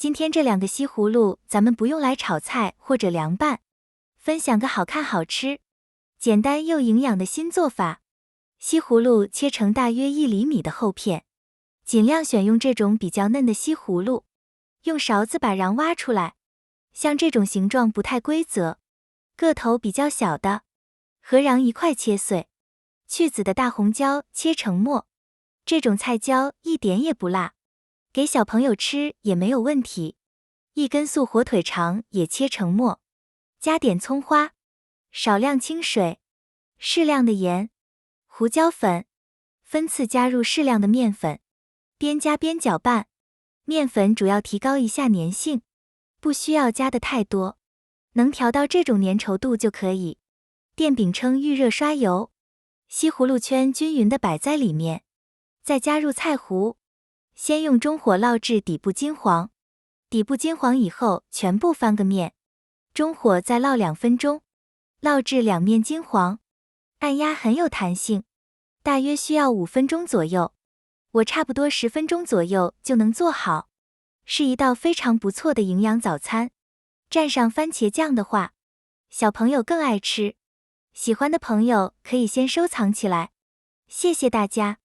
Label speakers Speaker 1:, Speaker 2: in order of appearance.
Speaker 1: 今天这2个西葫芦咱们不用来炒菜或者凉拌，分享个好看好吃、简单又营养的新做法。西葫芦切成大约1厘米的厚片，尽量选用这种比较嫩的西葫芦，用勺子把瓤挖出来。像这种形状不太规则、个头比较小的，和瓤一块切碎。去籽的大红椒切成末，这种菜椒一点也不辣。给小朋友吃也没有问题。1根素火腿肠也切成末，加点葱花，少量清水，适量的盐、胡椒粉，分次加入适量的面粉，边加边搅拌。面粉主要提高一下粘性，不需要加的太多，能调到这种粘稠度就可以。电饼铛预热刷油，西葫芦圈均匀地摆在里面，再加入菜糊。先用中火烙至底部金黄，底部金黄以后全部翻个面，中火再烙2分钟，烙至两面金黄。按压很有弹性，大约需要5分钟左右，我差不多10分钟左右就能做好，是一道非常不错的营养早餐。蘸上番茄酱的话，小朋友更爱吃。喜欢的朋友可以先收藏起来。谢谢大家。